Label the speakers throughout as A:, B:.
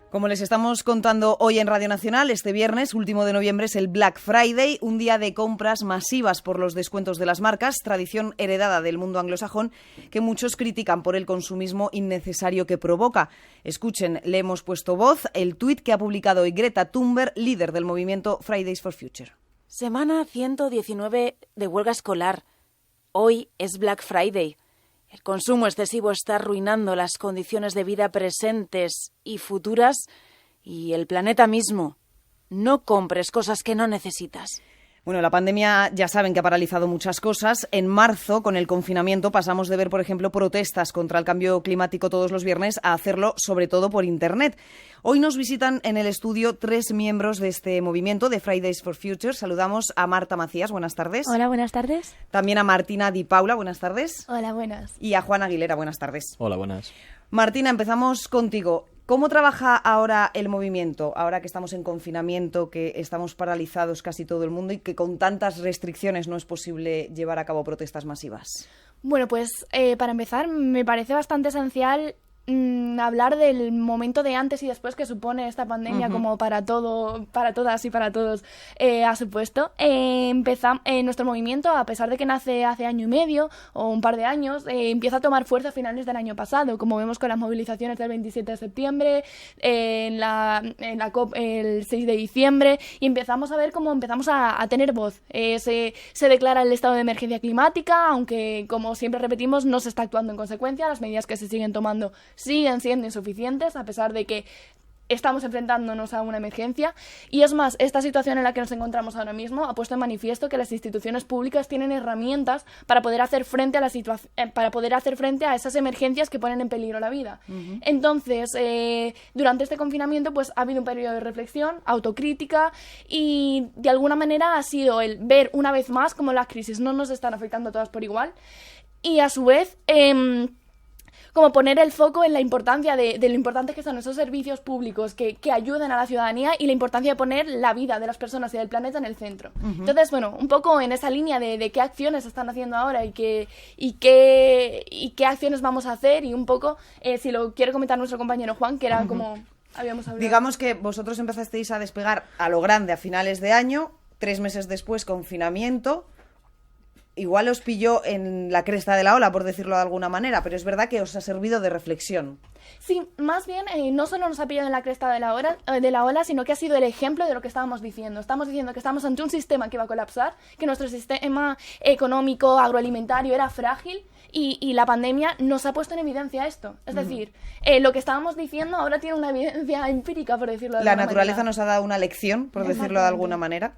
A: Como les estamos contando hoy en Radio Nacional, este viernes, último de noviembre, es el Black Friday, un día de compras masivas por los descuentos de las marcas, tradición heredada del mundo anglosajón que muchos critican por el consumismo innecesario que provoca. Escuchen, le hemos puesto voz, el tuit que ha publicado hoy Greta Thunberg, líder del movimiento Fridays for Future.
B: Semana 119 de huelga escolar. Hoy es Black Friday. El consumo excesivo está arruinando las condiciones de vida presentes y futuras y el planeta mismo. No compres cosas que no necesitas.
A: Bueno, la pandemia ya saben que ha paralizado muchas cosas. En marzo, con el confinamiento, pasamos de ver, por ejemplo, protestas contra el cambio climático todos los viernes a hacerlo sobre todo por Internet. Hoy nos visitan en el estudio 3 miembros de este movimiento de Fridays for Future. Saludamos a Marta Macías, buenas tardes.
C: Hola, buenas tardes.
A: También a Martina Di Paula, buenas tardes.
C: Hola, buenas.
A: Y a Juan Aguilera, buenas tardes.
D: Hola, buenas.
A: Martina, empezamos contigo. ¿Cómo trabaja ahora el movimiento, ahora que estamos en confinamiento, que estamos paralizados casi todo el mundo y que con tantas restricciones no es posible llevar a cabo protestas masivas?
C: Bueno, pues para empezar, me parece bastante esencial hablar del momento de antes y después que supone esta pandemia, como para todas y para todos ha supuesto. Nuestro movimiento, a pesar de que nace hace año y medio o un par de años, empieza a tomar fuerza a finales del año pasado, como vemos con las movilizaciones del 27 de septiembre, en la COP el 6 de diciembre, y empezamos a ver cómo empezamos a tener voz. Se declara el estado de emergencia climática, aunque, como siempre repetimos, no se está actuando en consecuencia. Las medidas que se siguen tomando siguen siendo insuficientes, a pesar de que estamos enfrentándonos a una emergencia. Y es más, esta situación en la que nos encontramos ahora mismo ha puesto en manifiesto que las instituciones públicas tienen herramientas para poder hacer frente a esas emergencias que ponen en peligro la vida. Entonces, durante este confinamiento, pues ha habido un periodo de reflexión, autocrítica, y de alguna manera ha sido el ver una vez más cómo las crisis no nos están afectando a todas por igual, y a su vez como poner el foco en la importancia de lo importantes que son esos servicios públicos que ayuden a la ciudadanía, y la importancia de poner la vida de las personas y del planeta en el centro. Entonces, bueno, un poco en esa línea de qué acciones se están haciendo ahora y qué acciones vamos a hacer, y un poco, si lo quiere comentar nuestro compañero Juan, que era como habíamos hablado.
A: Digamos que vosotros empezasteis a despegar a lo grande a finales de año, 3 meses después confinamiento. Igual os pilló en la cresta de la ola, por decirlo de alguna manera, pero es verdad que os ha servido de reflexión.
C: Sí, más bien no solo nos ha pillado en la cresta de la ola, sino que ha sido el ejemplo de lo que estábamos diciendo. Estamos diciendo que estamos ante un sistema que va a colapsar, que nuestro sistema económico, agroalimentario era frágil, y la pandemia nos ha puesto en evidencia esto. Es decir, lo que estábamos diciendo ahora tiene una evidencia empírica, por decirlo de alguna manera.
A: La naturaleza nos ha dado una lección, por decirlo de alguna manera.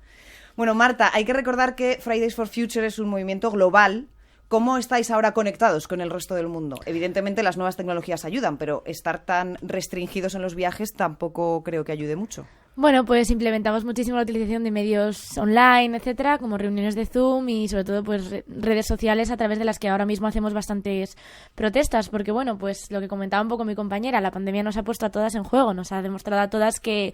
A: Bueno, Marta, hay que recordar que Fridays for Future es un movimiento global. ¿Cómo estáis ahora conectados con el resto del mundo? Evidentemente las nuevas tecnologías ayudan, pero estar tan restringidos en los viajes tampoco creo que ayude mucho.
E: Bueno, pues implementamos muchísimo la utilización de medios online, etcétera, como reuniones de Zoom y sobre todo pues redes sociales, a través de las que ahora mismo hacemos bastantes protestas, porque bueno, pues lo que comentaba un poco mi compañera, la pandemia nos ha puesto a todas en juego, nos ha demostrado a todas que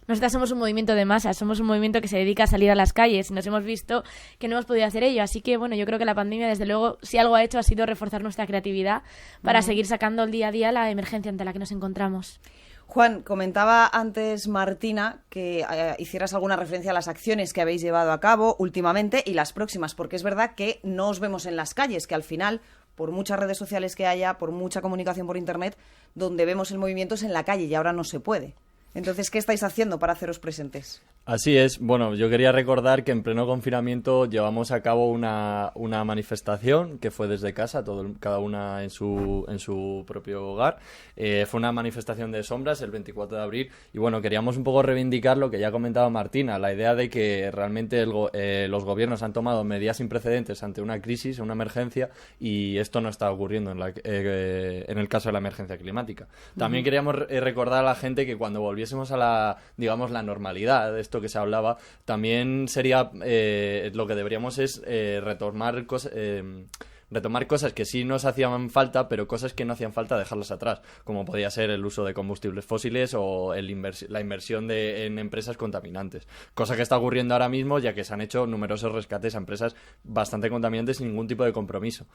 E: nosotras somos un movimiento de masas, somos un movimiento que se dedica a salir a las calles, y nos hemos visto que no hemos podido hacer ello. Así que, bueno, yo creo que la pandemia, desde luego, si algo ha hecho ha sido reforzar nuestra creatividad para seguir sacando el día a día la emergencia ante la que nos encontramos.
A: Juan, comentaba antes Martina que hicieras alguna referencia a las acciones que habéis llevado a cabo últimamente y las próximas, porque es verdad que no os vemos en las calles, que al final, por muchas redes sociales que haya, por mucha comunicación por Internet, donde vemos el movimiento es en la calle y ahora no se puede. Entonces, ¿qué estáis haciendo para haceros presentes?
D: Así es. Bueno, yo quería recordar que en pleno confinamiento llevamos a cabo una manifestación que fue desde casa, cada una en su propio hogar. Fue una manifestación de sombras el 24 de abril y bueno, queríamos un poco reivindicar lo que ya ha comentado Martina, la idea de que realmente los gobiernos han tomado medidas sin precedentes ante una crisis, una emergencia, y esto no está ocurriendo en el caso de la emergencia climática. También queríamos recordar a la gente que cuando volviésemos a la normalidad, esto que se hablaba, también sería lo que deberíamos es retomar retomar cosas que sí nos hacían falta, pero cosas que no hacían falta dejarlas atrás, como podía ser el uso de combustibles fósiles o la inversión en empresas contaminantes. Cosa que está ocurriendo ahora mismo, ya que se han hecho numerosos rescates a empresas bastante contaminantes sin ningún tipo de compromiso.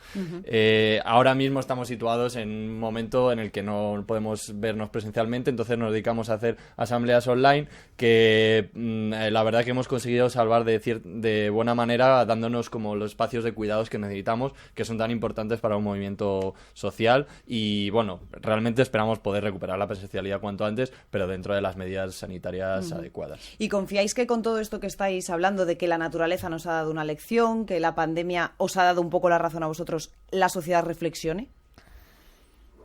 D: Ahora mismo estamos situados en un momento en el que no podemos vernos presencialmente, entonces nos dedicamos a hacer asambleas online que la verdad que hemos conseguido salvar de buena manera, dándonos como los espacios de cuidados que necesitamos, que son tan importantes para un movimiento social, y bueno, realmente esperamos poder recuperar la presencialidad cuanto antes, pero dentro de las medidas sanitarias adecuadas.
A: ¿Y confiáis que con todo esto que estáis hablando de que la naturaleza nos ha dado una lección, que la pandemia os ha dado un poco la razón a vosotros, la sociedad reflexione?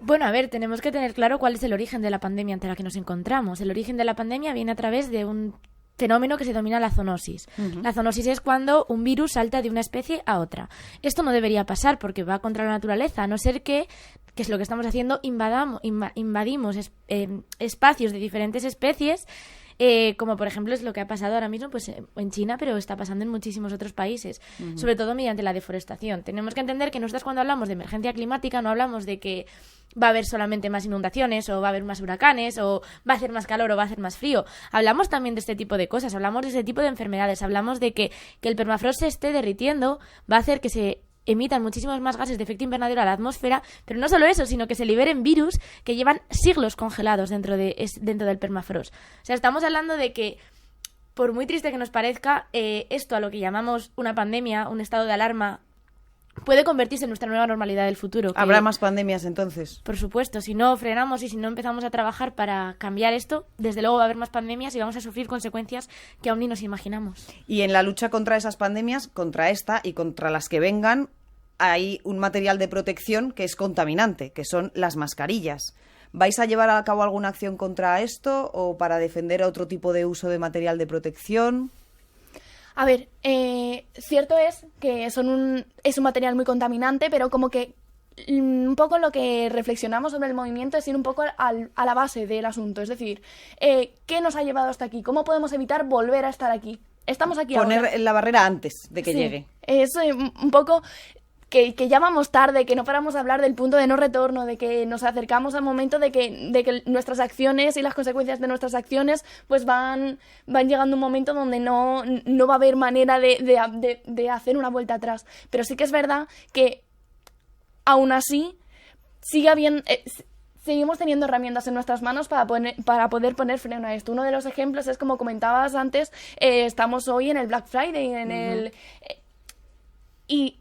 E: Bueno, a ver, tenemos que tener claro cuál es el origen de la pandemia ante la que nos encontramos. El origen de la pandemia viene a través de un fenómeno que se denomina la zoonosis. La zoonosis es cuando un virus salta de una especie a otra. Esto no debería pasar porque va contra la naturaleza, a no ser que es lo que estamos haciendo, invadimos espacios de diferentes especies, como por ejemplo es lo que ha pasado ahora mismo pues en China, pero está pasando en muchísimos otros países, sobre todo mediante la deforestación. Tenemos que entender que nosotros cuando hablamos de emergencia climática no hablamos de que va a haber solamente más inundaciones o va a haber más huracanes o va a hacer más calor o va a hacer más frío. Hablamos también de este tipo de cosas, hablamos de este tipo de enfermedades, hablamos de que el permafrost se esté derritiendo, va a hacer que se emitan muchísimos más gases de efecto invernadero a la atmósfera, pero no solo eso, sino que se liberen virus que llevan siglos congelados dentro del permafrost. O sea, estamos hablando de que, por muy triste que nos parezca, esto a lo que llamamos una pandemia, un estado de alarma, puede convertirse en nuestra nueva normalidad del futuro.
A: ¿Habrá más pandemias entonces?
E: Por supuesto, si no frenamos y si no empezamos a trabajar para cambiar esto, desde luego va a haber más pandemias y vamos a sufrir consecuencias que aún ni nos imaginamos.
A: Y en la lucha contra esas pandemias, contra esta y contra las que vengan, hay un material de protección que es contaminante, que son las mascarillas. ¿Vais a llevar a cabo alguna acción contra esto o para defender otro tipo de uso de material de protección?
C: A ver, cierto es que es un material muy contaminante, pero como que un poco lo que reflexionamos sobre el movimiento es ir un poco a la base del asunto. Es decir, ¿qué nos ha llevado hasta aquí? ¿Cómo podemos evitar volver a estar aquí? Estamos aquí ahora.
A: Poner la barrera antes de que llegue.
C: Es un poco que ya vamos tarde, que no paramos de hablar del punto de no retorno, de que nos acercamos al momento de que nuestras acciones y las consecuencias de nuestras acciones pues van llegando a un momento donde no va a haber manera de hacer una vuelta atrás. Pero sí que es verdad que aún así seguimos teniendo herramientas en nuestras manos para poder poner freno a esto. Uno de los ejemplos es, como comentabas antes, estamos hoy en el Black Friday, y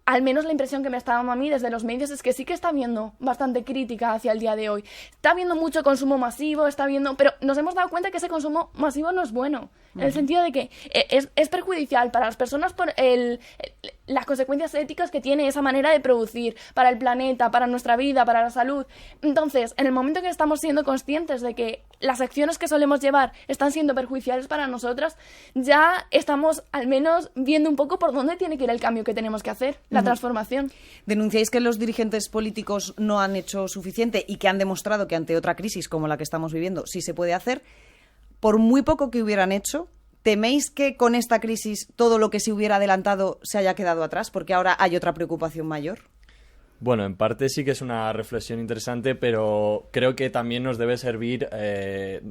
C: al menos la impresión que me está dando a mí desde los medios es que sí que está habiendo bastante crítica hacia el día de hoy. Está habiendo mucho consumo masivo, pero nos hemos dado cuenta que ese consumo masivo no es bueno, en el sentido de que es perjudicial para las personas por las consecuencias éticas que tiene esa manera de producir, para el planeta, para nuestra vida, para la salud. Entonces, en el momento que estamos siendo conscientes de que las acciones que solemos llevar están siendo perjudiciales para nosotras, ya estamos al menos viendo un poco por dónde tiene que ir el cambio que tenemos que hacer, la transformación.
A: ¿Denunciáis que los dirigentes políticos no han hecho suficiente y que han demostrado que ante otra crisis como la que estamos viviendo sí se puede hacer? Por muy poco que hubieran hecho, ¿teméis que con esta crisis todo lo que se hubiera adelantado se haya quedado atrás porque ahora hay otra preocupación mayor?
D: Bueno, en parte sí que es una reflexión interesante, pero creo que también nos debe servir,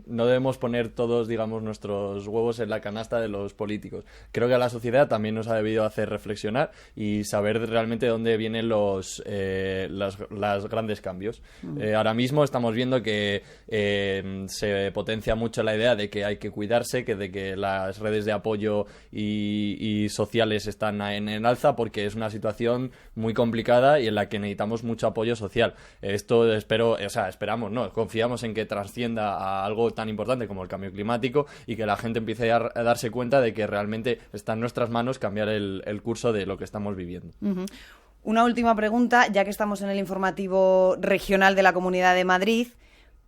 D: no debemos poner todos, digamos, nuestros huevos en la canasta de los políticos. Creo que a la sociedad también nos ha debido hacer reflexionar y saber realmente de dónde vienen los grandes cambios. Ahora mismo estamos viendo que se potencia mucho la idea de que hay que cuidarse, de que las redes de apoyo y sociales están en el alza porque es una situación muy complicada y en la que necesitamos mucho apoyo social. Esto esperamos, confiamos en que trascienda a algo tan importante como el cambio climático y que la gente empiece a darse cuenta de que realmente está en nuestras manos cambiar el curso de lo que estamos viviendo.
A: Una última pregunta, ya que estamos en el informativo regional de la Comunidad de Madrid.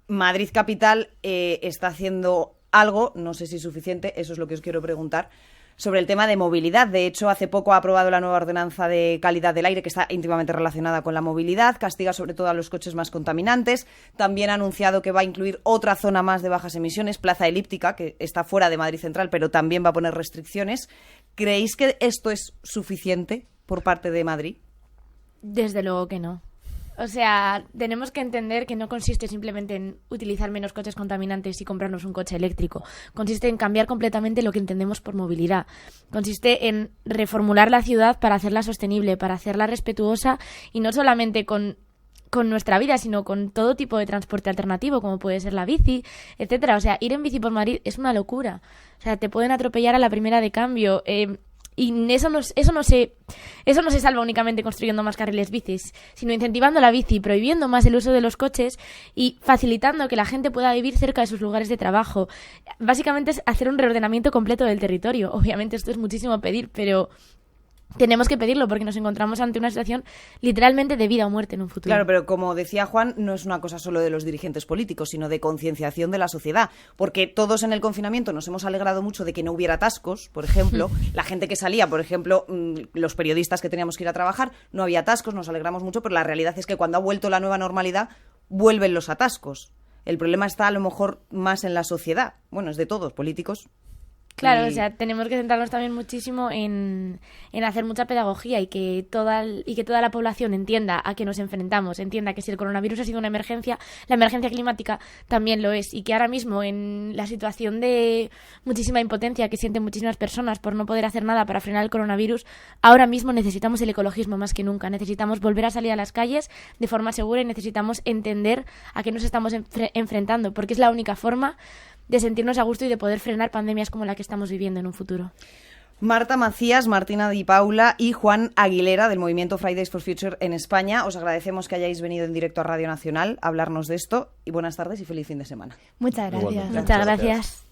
A: Madrid Capital está haciendo algo, no sé si suficiente, eso es lo que os quiero preguntar, sobre el tema de movilidad. De hecho, hace poco ha aprobado la nueva ordenanza de calidad del aire, que está íntimamente relacionada con la movilidad, castiga sobre todo a los coches más contaminantes. También ha anunciado que va a incluir otra zona más de bajas emisiones, Plaza Elíptica, que está fuera de Madrid Central, pero también va a poner restricciones. ¿Creéis que esto es suficiente por parte de Madrid?
E: Desde luego que no. O sea, tenemos que entender que no consiste simplemente en utilizar menos coches contaminantes y comprarnos un coche eléctrico. Consiste en cambiar completamente lo que entendemos por movilidad. Consiste en reformular la ciudad para hacerla sostenible, para hacerla respetuosa y no solamente con nuestra vida, sino con todo tipo de transporte alternativo, como puede ser la bici, etcétera. O sea, ir en bici por Madrid es una locura. O sea, te pueden atropellar a la primera de cambio. Y eso no se salva únicamente construyendo más carriles bicis, sino incentivando la bici, prohibiendo más el uso de los coches y facilitando que la gente pueda vivir cerca de sus lugares de trabajo. Básicamente es hacer un reordenamiento completo del territorio. Obviamente esto es muchísimo pedir, pero tenemos que pedirlo porque nos encontramos ante una situación literalmente de vida o muerte en un futuro.
A: Claro, pero como decía Juan, no es una cosa solo de los dirigentes políticos, sino de concienciación de la sociedad. Porque todos en el confinamiento nos hemos alegrado mucho de que no hubiera atascos, por ejemplo. La gente que salía, por ejemplo, los periodistas que teníamos que ir a trabajar, no había atascos, nos alegramos mucho, pero la realidad es que cuando ha vuelto la nueva normalidad, vuelven los atascos. El problema está a lo mejor más en la sociedad. Bueno, es de todos, políticos.
E: Claro, o sea, tenemos que centrarnos también muchísimo en hacer mucha pedagogía y que toda la población entienda a qué nos enfrentamos, entienda que si el coronavirus ha sido una emergencia, la emergencia climática también lo es y que ahora mismo en la situación de muchísima impotencia que sienten muchísimas personas por no poder hacer nada para frenar el coronavirus, ahora mismo necesitamos el ecologismo más que nunca, necesitamos volver a salir a las calles de forma segura y necesitamos entender a qué nos estamos enfrentando, porque es la única forma de sentirnos a gusto y de poder frenar pandemias como la que estamos viviendo en un futuro.
A: Marta Macías, Martina Di Paula y Juan Aguilera del movimiento Fridays for Future en España. Os agradecemos que hayáis venido en directo a Radio Nacional a hablarnos de esto y buenas tardes y feliz fin de semana.
C: Muchas gracias.
D: Igualmente.
E: Muchas gracias.